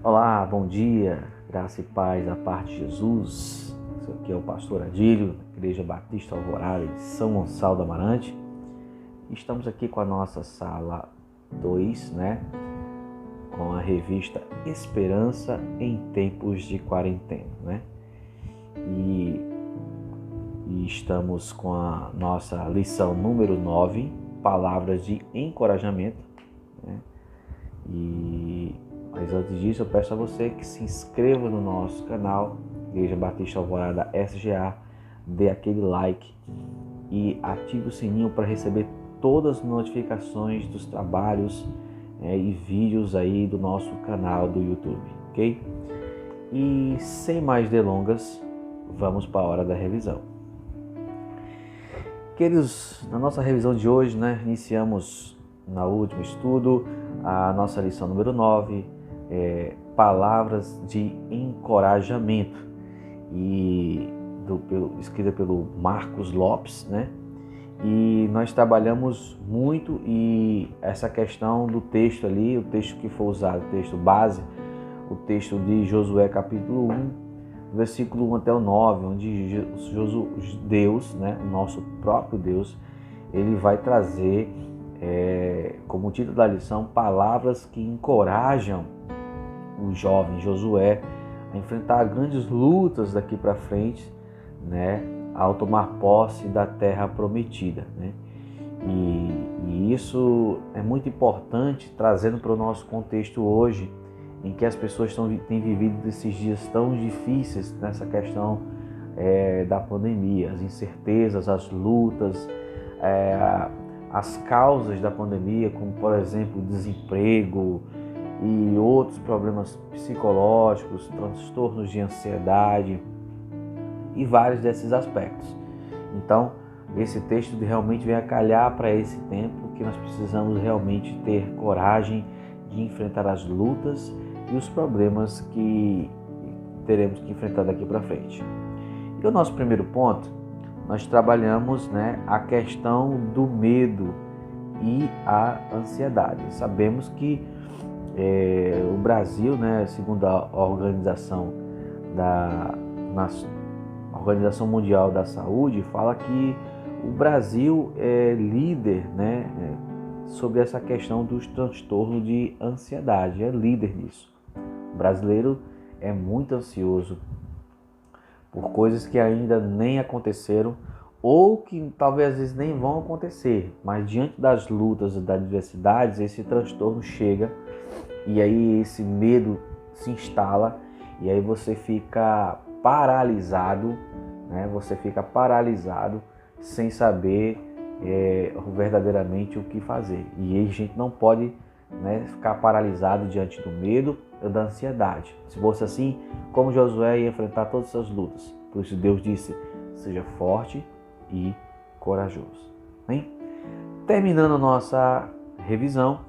Olá, bom dia, graça e paz da parte de Jesus. Esse aqui é o pastor Adílio, Igreja Batista Alvorada de São Gonçalo do Amarante. Estamos aqui com a nossa sala 2, com a revista Esperança em Tempos de Quarentena, E estamos com a nossa lição número 9, Palavras de Encorajamento, Mas antes disso, eu peço a você que se inscreva no nosso canal, Igreja Batista Alvorada SGA, dê aquele like e ative o sininho para receber todas as notificações dos trabalhos e vídeos aí do nosso canal do YouTube, ok? E sem mais delongas, vamos para a hora da revisão. Queridos, na nossa revisão de hoje, iniciamos no último estudo a nossa lição número 9, Palavras de Encorajamento, escrita pelo Marcos Lopes, E nós trabalhamos muito e essa questão do texto ali, o texto que foi usado, o texto base, o texto de Josué capítulo 1, versículo 1 até o 9, onde Deus, o nosso próprio Deus, ele vai trazer como título da lição, palavras que encorajam o jovem Josué a enfrentar grandes lutas daqui para frente, ao tomar posse da terra prometida, E isso é muito importante, trazendo para o nosso contexto hoje, em que as pessoas têm vivido esses dias tão difíceis nessa questão da pandemia, as incertezas, as lutas, as causas da pandemia, como por exemplo o desemprego e outros problemas psicológicos, transtornos de ansiedade e vários desses aspectos. Então, esse texto realmente vem a calhar para esse tempo que nós precisamos realmente ter coragem de enfrentar as lutas e os problemas que teremos que enfrentar daqui para frente. E o nosso primeiro ponto, nós trabalhamos a questão do medo e a ansiedade. Sabemos que o Brasil, segundo a Organização Mundial da Saúde, fala que o Brasil é líder sobre essa questão dos transtornos de ansiedade, é líder nisso. O brasileiro é muito ansioso por coisas que ainda nem aconteceram ou que talvez às vezes nem vão acontecer, mas diante das lutas e das adversidades, esse transtorno chega e aí esse medo se instala e aí você fica paralisado, sem saber verdadeiramente o que fazer. E aí a gente não pode ficar paralisado diante do medo ou da ansiedade. Se fosse assim, como Josué ia enfrentar todas essas lutas. Por isso Deus disse, seja forte e corajoso. Terminando a nossa revisão,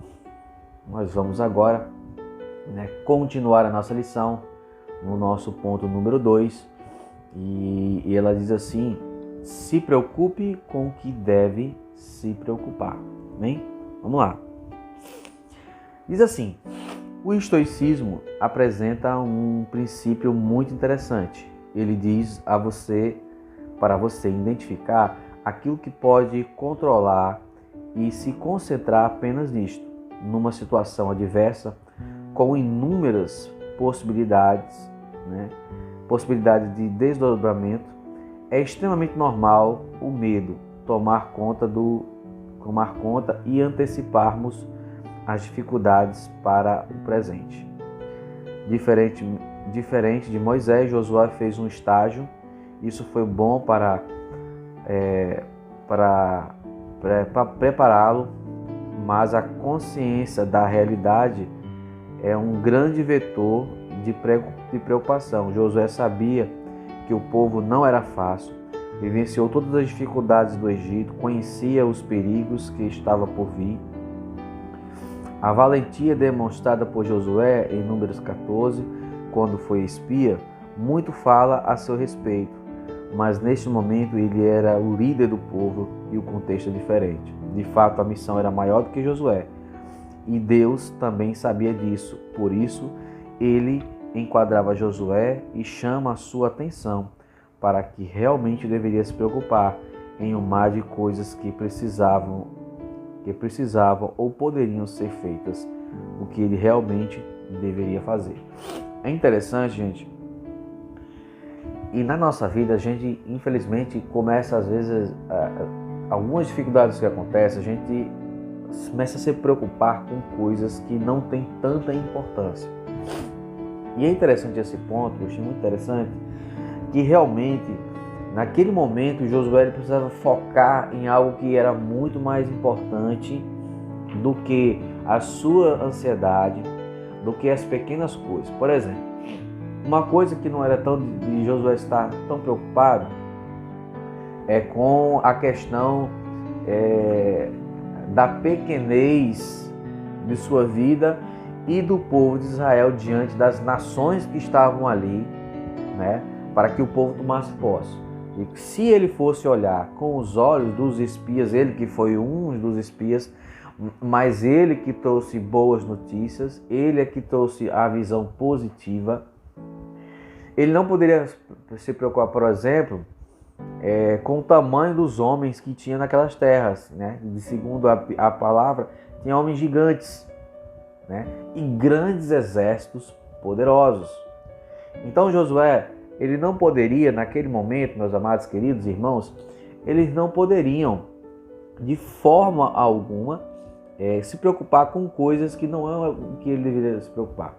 nós vamos agora continuar a nossa lição no nosso ponto número 2. E ela diz assim, se preocupe com o que deve se preocupar. Vamos lá. Diz assim, o estoicismo apresenta um princípio muito interessante. Ele diz para você identificar aquilo que pode controlar e se concentrar apenas nisto, numa situação adversa, com inúmeras possibilidades de desdobramento. É extremamente normal o medo tomar conta e anteciparmos as dificuldades para o presente. Diferente de Moisés, Josué fez um estágio. Isso foi bom para prepará-lo, mas a consciência da realidade é um grande vetor de preocupação. Josué sabia que o povo não era fácil, vivenciou todas as dificuldades do Egito, conhecia os perigos que estavam por vir. A valentia demonstrada por Josué em Números 14, quando foi espia, muito fala a seu respeito, mas neste momento ele era o líder do povo e o contexto é diferente. De fato, a missão era maior do que Josué, e Deus também sabia disso. Por isso, ele enquadrava Josué e chama a sua atenção para que realmente deveria se preocupar em um mar de coisas que precisavam ou poderiam ser feitas, o que ele realmente deveria fazer. É interessante, gente, e na nossa vida a gente infelizmente começa às vezes, algumas dificuldades que acontecem, a gente começa a se preocupar com coisas que não têm tanta importância. E é interessante esse ponto, eu achei muito interessante, que realmente naquele momento Josué precisava focar em algo que era muito mais importante do que a sua ansiedade, do que as pequenas coisas. Por exemplo, uma coisa que não era tão de Josué estar tão preocupado é com a questão da pequenez de sua vida e do povo de Israel diante das nações que estavam ali, né, para que o povo tomasse posse. E se ele fosse olhar com os olhos dos espias, ele que foi um dos espias, mas ele que trouxe boas notícias, ele é que trouxe a visão positiva, ele não poderia se preocupar, por exemplo, com o tamanho dos homens que tinha naquelas terras, né? Segundo a palavra, tinha homens gigantes, né? E grandes exércitos poderosos. Então Josué, ele não poderia, naquele momento, meus amados queridos irmãos, eles não poderiam, de forma alguma, se preocupar com coisas que não é o que ele deveria se preocupar.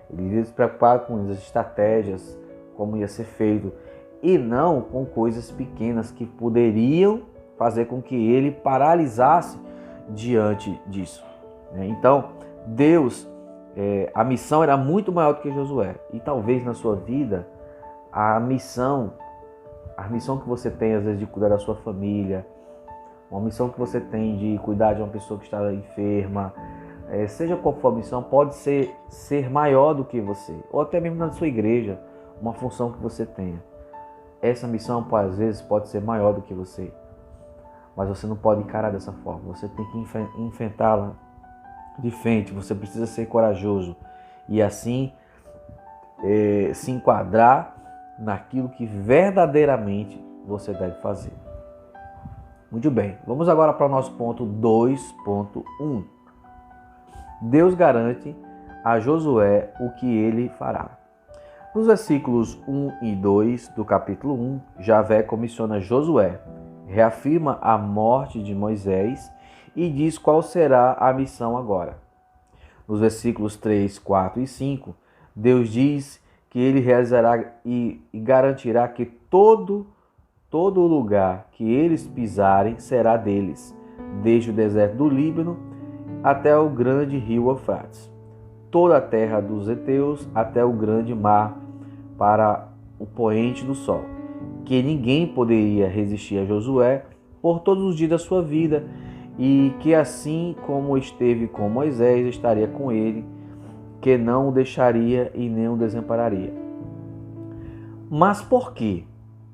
Ele deveria se preocupar com as estratégias, como ia ser feito, e não com coisas pequenas que poderiam fazer com que ele paralisasse diante disso. Então, Deus, a missão era muito maior do que Josué. E talvez na sua vida, a missão que você tem, às vezes, de cuidar da sua família, uma missão que você tem de cuidar de uma pessoa que está enferma, seja qual for a missão, pode ser maior do que você, ou até mesmo na sua igreja, uma função que você tenha. Essa missão, às vezes, pode ser maior do que você, mas você não pode encarar dessa forma. Você tem que enfrentá-la de frente, você precisa ser corajoso e assim se enquadrar naquilo que verdadeiramente você deve fazer. Muito bem, vamos agora para o nosso ponto 2.1. Deus garante a Josué o que ele fará. Nos versículos 1 e 2 do capítulo 1, Javé comissiona Josué, reafirma a morte de Moisés e diz qual será a missão agora. Nos versículos 3, 4 e 5, Deus diz que ele realizará e garantirá que todo lugar que eles pisarem será deles, desde o deserto do Líbano até o grande rio Eufrates, toda a terra dos heteus até o grande mar para o poente do sol, que ninguém poderia resistir a Josué por todos os dias da sua vida, e que assim como esteve com Moisés, estaria com ele, que não o deixaria e nem o desampararia. Mas por quê?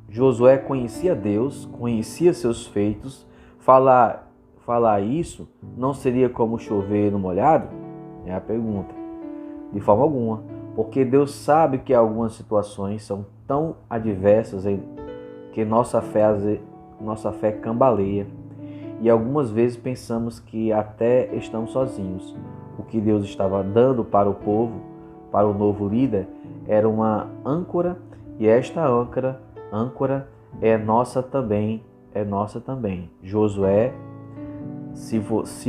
Josué conhecia Deus, conhecia seus feitos. Falar isso não seria como chover no molhado? É a pergunta. De forma alguma. Porque Deus sabe que algumas situações são tão adversas que nossa fé cambaleia. E algumas vezes pensamos que até estamos sozinhos. O que Deus estava dando para o povo, para o novo líder, era uma âncora, e esta âncora é nossa também. Josué, se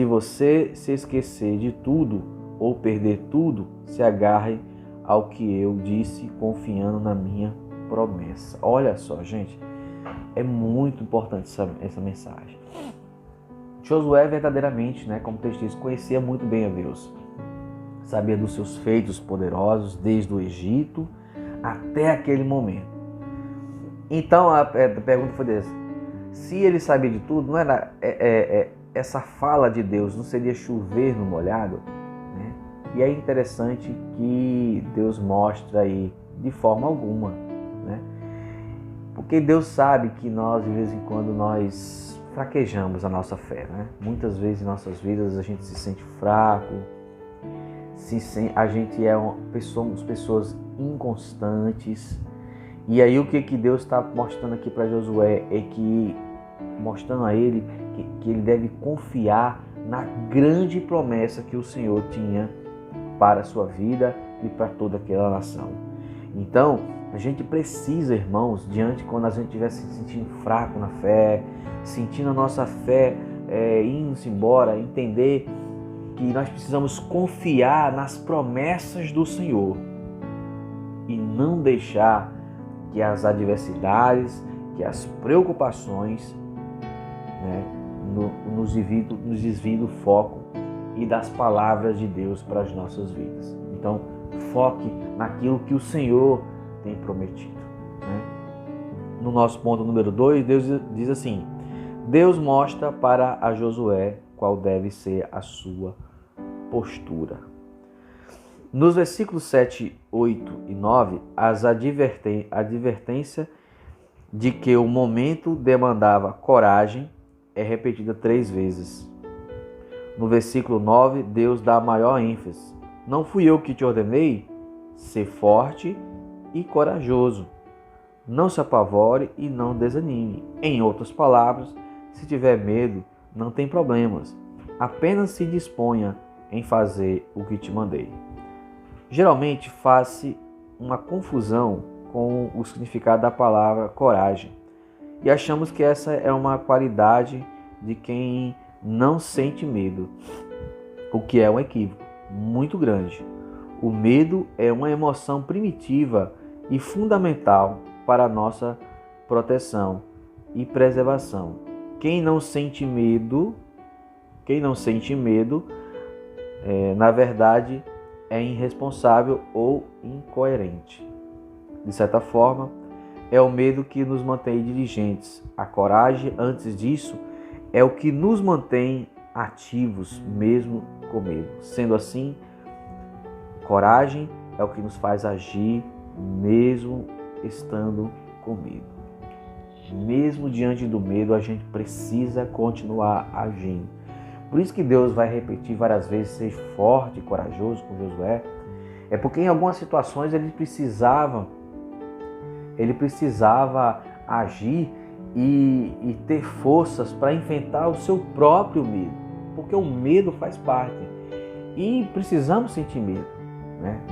você se esquecer de tudo ou perder tudo, se agarre ao que eu disse, confiando na minha promessa. Olha só, gente, é muito importante essa mensagem. Josué verdadeiramente, como o texto diz, conhecia muito bem a Deus. Sabia dos seus feitos poderosos desde o Egito até aquele momento. Então a pergunta foi dessa: se ele sabia de tudo, não era essa fala de Deus, não seria chover no molhado? Né? E é interessante que Deus mostra aí de forma alguma, né? Porque Deus sabe que nós, de vez em quando, nós fraquejamos a nossa fé, né? Muitas vezes em nossas vidas a gente se sente fraco, a gente somos pessoas inconstantes. E aí o que Deus está mostrando aqui para Josué é que, mostrando a ele que ele deve confiar na grande promessa que o Senhor tinha para a sua vida e para toda aquela nação. Então, a gente precisa, irmãos, quando a gente estiver se sentindo fraco na fé, sentindo a nossa fé indo-se embora, entender que nós precisamos confiar nas promessas do Senhor e não deixar que as adversidades, que as preocupações, nos desviem do foco e das palavras de Deus para as nossas vidas. Então, foque naquilo que o Senhor tem prometido. No nosso ponto número 2, Deus diz assim: Deus mostra para a Josué qual deve ser a sua postura. Nos versículos 7, 8 e 9, a advertência de que o momento demandava coragem é repetida 3 vezes. No versículo 9, Deus dá maior ênfase. Não fui eu que te ordenei? Ser forte e corajoso. Não se apavore e não desanime. Em outras palavras, se tiver medo, não tem problemas. Apenas se disponha em fazer o que te mandei. Geralmente faz-se uma confusão com o significado da palavra coragem e achamos que essa é uma qualidade de quem não sente medo, o que é um equívoco muito grande. O medo é uma emoção primitiva e fundamental para a nossa proteção e preservação. Quem não sente medo, na verdade, é irresponsável ou incoerente. De certa forma, é o medo que nos mantém diligentes. A coragem, antes disso, é o que nos mantém ativos, mesmo com medo. Sendo assim, coragem é o que nos faz agir, mesmo estando com medo. Mesmo diante do medo, a gente precisa continuar agindo. Por isso que Deus vai repetir várias vezes: ser forte e corajoso com Josué. É porque em algumas situações ele precisava agir e ter forças para enfrentar o seu próprio medo. Porque o medo faz parte. E precisamos sentir medo.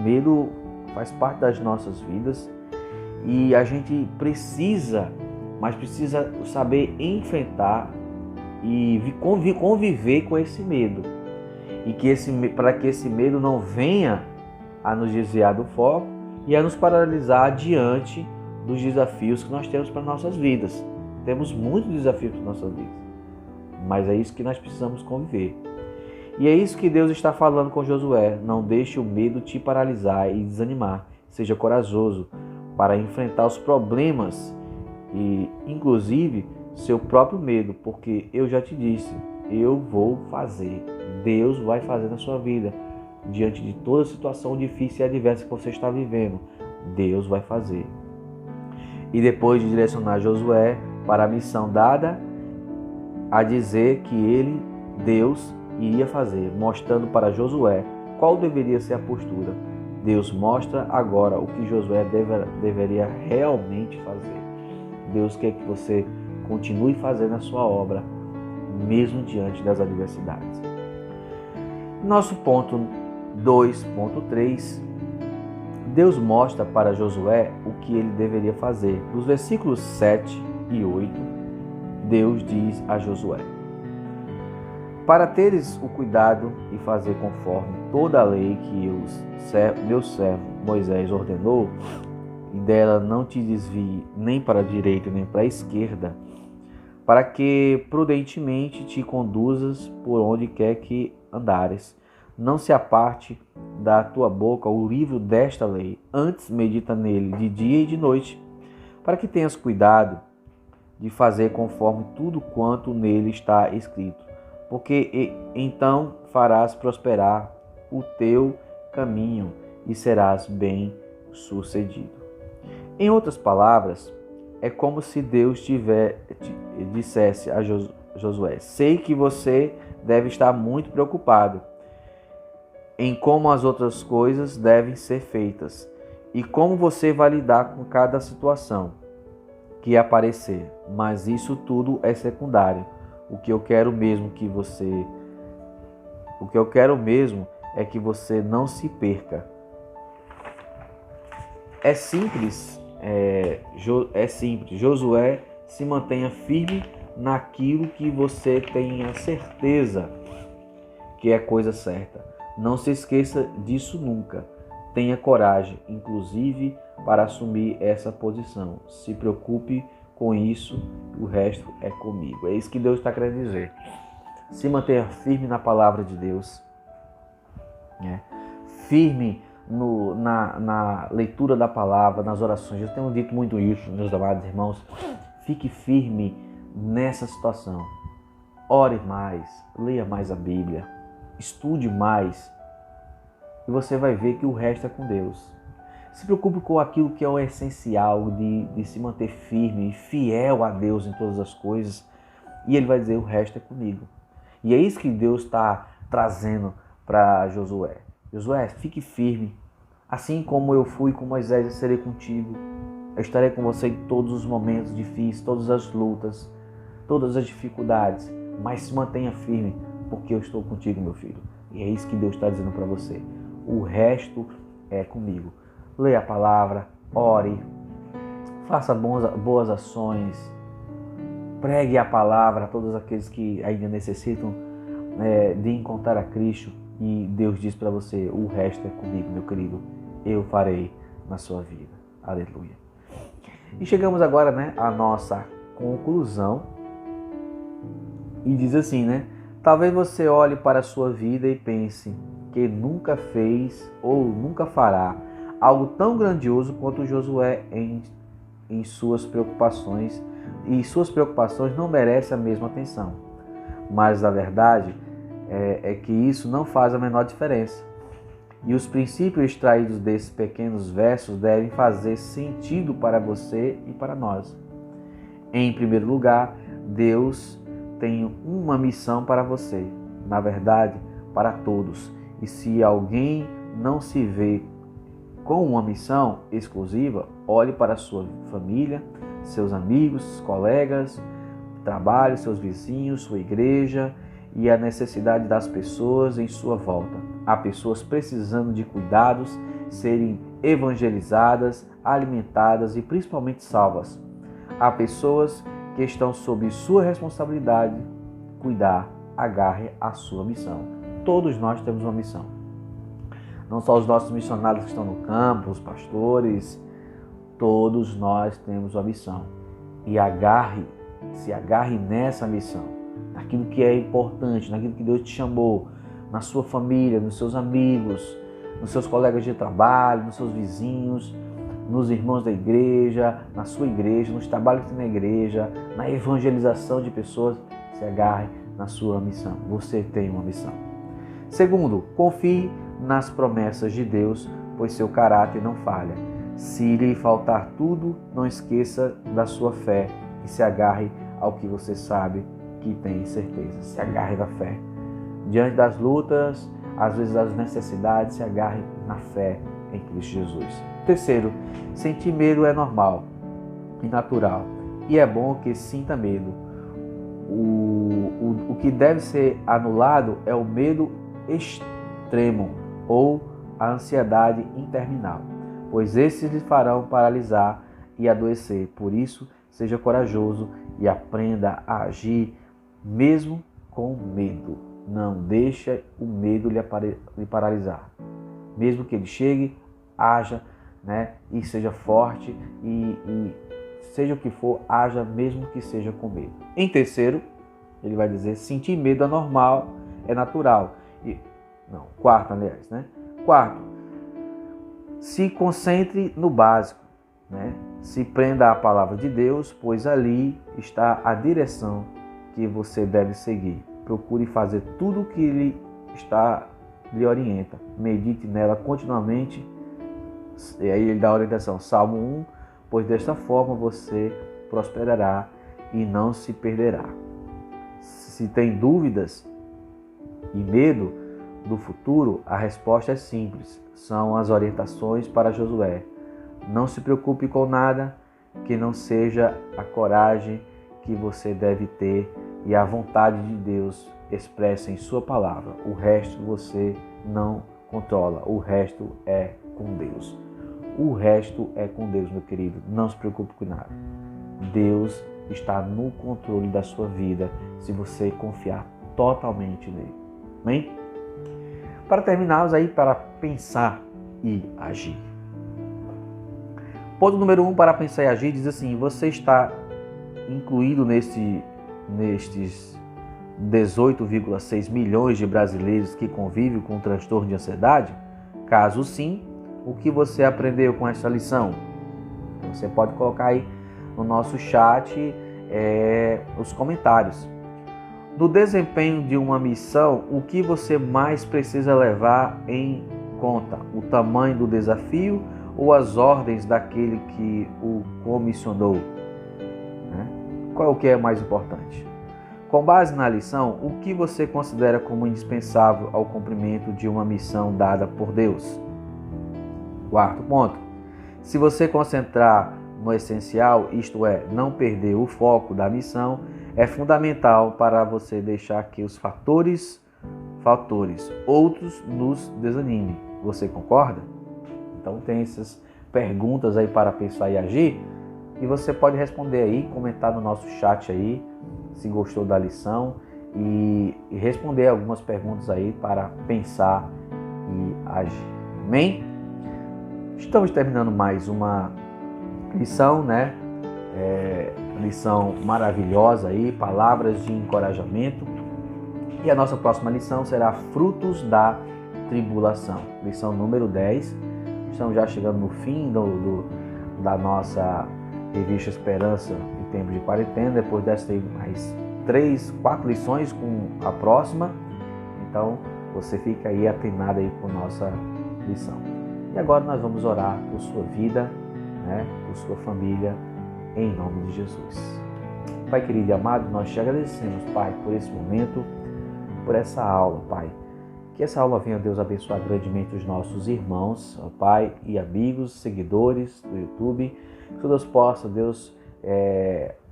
Medo faz parte das nossas vidas. E a gente precisa saber enfrentar e conviver com esse medo. E para que esse medo não venha a nos desviar do foco e a nos paralisar diante dos desafios que nós temos para nossas vidas. Temos muitos desafios para nossas vidas, mas é isso que nós precisamos conviver. E é isso que Deus está falando com Josué: não deixe o medo te paralisar e desanimar. Seja corajoso para enfrentar os problemas e, inclusive, seu próprio medo, porque eu já te disse, eu vou fazer. Deus vai fazer na sua vida. Diante de toda situação difícil e adversa que você está vivendo, Deus vai fazer. E depois de direcionar Josué para a missão dada, a dizer que Deus, iria fazer, mostrando para Josué qual deveria ser a postura. Deus mostra agora o que Josué deveria realmente fazer. Deus quer que você continue fazendo a sua obra, mesmo diante das adversidades. Nosso ponto 2.3, Deus mostra para Josué o que ele deveria fazer. Nos versículos 7 e 8, Deus diz a Josué: para teres o cuidado e fazer conforme toda a lei que meu servo Moisés ordenou, e dela não te desvie nem para a direita nem para a esquerda, para que prudentemente te conduzas por onde quer que andares. Não se aparte da tua boca o livro desta lei, antes medita nele de dia e de noite, para que tenhas cuidado de fazer conforme tudo quanto nele está escrito, porque então farás prosperar o teu caminho e serás bem-sucedido. Em outras palavras, é como se Deus dissesse a Josué: sei que você deve estar muito preocupado em como as outras coisas devem ser feitas e como você vai lidar com cada situação que aparecer. Mas isso tudo é secundário. O que eu quero mesmo é que você não se perca. É simples. Josué, se mantenha firme naquilo que você tenha certeza que é coisa certa. Não se esqueça disso nunca. Tenha coragem, inclusive, para assumir essa posição. Se preocupe com isso, o resto é comigo. É isso que Deus está querendo dizer. Se mantenha firme na palavra de Deus, né? Firme na leitura da palavra, nas orações. Eu tenho dito muito isso, meus amados irmãos. Fique firme nessa situação. Ore mais, leia mais a Bíblia, estude mais e você vai ver que o resto é com Deus. Se preocupe com aquilo que é o essencial de se manter firme e fiel a Deus em todas as coisas e Ele vai dizer: o resto é comigo. E é isso que Deus está trazendo para Josué. Josué, fique firme. Assim como eu fui com Moisés, eu serei contigo. Eu estarei com você em todos os momentos difíceis, todas as lutas, todas as dificuldades. Mas se mantenha firme, porque eu estou contigo, meu filho. E é isso que Deus está dizendo para você. O resto é comigo. Leia a palavra, ore, faça boas ações, pregue a palavra a todos aqueles que ainda necessitam de encontrar a Cristo. E Deus diz para você: o resto é comigo, meu querido. Eu farei na sua vida. Aleluia. E chegamos agora, à nossa conclusão. E diz assim, talvez você olhe para a sua vida e pense que nunca fez ou nunca fará algo tão grandioso quanto Josué em suas preocupações. E suas preocupações não merecem a mesma atenção. Mas a verdade é que isso não faz a menor diferença. E os princípios extraídos desses pequenos versos devem fazer sentido para você e para nós. Em primeiro lugar, Deus tem uma missão para você, na verdade, para todos. E se alguém não se vê com uma missão exclusiva, olhe para a sua família, seus amigos, colegas, trabalho, seus vizinhos, sua igreja e a necessidade das pessoas em sua volta. Há pessoas precisando de cuidados, serem evangelizadas, alimentadas e principalmente salvas. Há pessoas que estão sob sua responsabilidade cuidar. Agarre a sua missão. Todos nós temos uma missão. Não só os nossos missionários que estão no campo, os pastores, todos nós temos uma missão. E se agarre nessa missão, naquilo que é importante, naquilo que Deus te chamou, na sua família, nos seus amigos, nos seus colegas de trabalho, nos seus vizinhos, nos irmãos da igreja, na sua igreja, nos trabalhos que tem na igreja, na evangelização de pessoas. Se agarre na sua missão. Você tem uma missão. Segundo, confie nas promessas de Deus, pois seu caráter não falha. Se lhe faltar tudo, não esqueça da sua fé e se agarre ao que você sabe que tem certeza. Se agarre da fé. Diante das lutas, às vezes das necessidades, se agarre na fé em Cristo Jesus. Terceiro, sentir medo é normal e natural. E é bom que sinta medo. O que deve ser anulado é o medo extremo ou a ansiedade interminável, pois esses lhe farão paralisar e adoecer. Por isso, seja corajoso e aprenda a agir mesmo com medo. Não deixe o medo lhe paralisar. Mesmo que ele chegue, haja, e seja forte e seja o que for, haja mesmo que seja com medo. Em terceiro, ele vai dizer: sentir medo é normal, é natural. Quarto, se concentre no básico, Se prenda à palavra de Deus, pois ali está a direção que você deve seguir. Procure fazer tudo o que lhe orienta. Medite nela continuamente. E aí ele dá a orientação. Salmo 1, pois desta forma você prosperará e não se perderá. Se tem dúvidas e medo, do futuro, a resposta é simples. São as orientações para Josué. Não se preocupe com nada que não seja a coragem que você deve ter e a vontade de Deus expressa em sua palavra. O resto você não controla. O resto é com Deus. O resto é com Deus, meu querido. Não se preocupe com nada. Deus está no controle da sua vida se você confiar totalmente nele. Amém? Para terminarmos aí, para pensar e agir. Ponto número 1 para pensar e agir diz assim: você está incluído nestes 18,6 milhões de brasileiros que convivem com o transtorno de ansiedade? Caso sim, o que você aprendeu com essa lição? Você pode colocar aí no nosso chat os comentários. No desempenho de uma missão, o que você mais precisa levar em conta? O tamanho do desafio ou as ordens daquele que o comissionou? Qual é o que é mais importante? Com base na lição, o que você considera como indispensável ao cumprimento de uma missão dada por Deus? Quarto ponto. Se você concentrar no essencial, isto é, não perder o foco da missão, é fundamental para você deixar que os fatores outros nos desanimem. Você concorda? Então tem essas perguntas aí para pensar e agir e você pode responder aí, comentar no nosso chat aí, se gostou da lição e responder algumas perguntas aí para pensar e agir. Amém? Estamos terminando mais uma lição, né? Lição maravilhosa aí, palavras de encorajamento. E a nossa próxima lição será frutos da tribulação. Lição número 10. Estamos já chegando no fim da nossa revista Esperança em Tempos de Quarentena. Depois dessa tem mais 4 lições com a próxima. Então você fica aí atenado aí com a nossa lição. E agora nós vamos orar por sua vida, né, por sua família, em nome de Jesus. Pai querido e amado, nós te agradecemos, Pai, por esse momento, por essa aula, Pai. Que essa aula venha, Deus, abençoar grandemente os nossos irmãos, ó Pai, e amigos, seguidores do YouTube. Que Deus possa, Deus,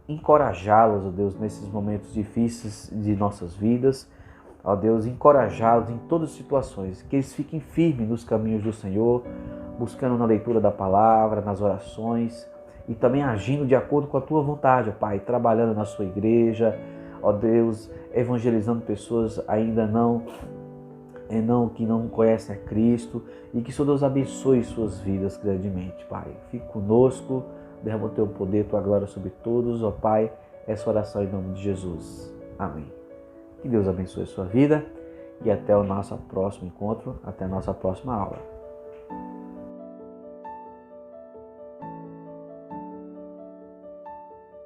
encorajá-los, ó Deus, nesses momentos difíceis de nossas vidas. Ó Deus, encorajá-los em todas as situações. Que eles fiquem firmes nos caminhos do Senhor, buscando na leitura da palavra, nas orações e também agindo de acordo com a tua vontade, ó Pai, trabalhando na sua igreja, ó Deus, evangelizando pessoas ainda que não conhecem a Cristo, e que, Senhor Deus, abençoe suas vidas grandemente, Pai. Fique conosco, derrama o teu poder, tua glória sobre todos, ó Pai, essa oração em nome de Jesus. Amém. Que Deus abençoe a sua vida e até o nosso próximo encontro, até a nossa próxima aula.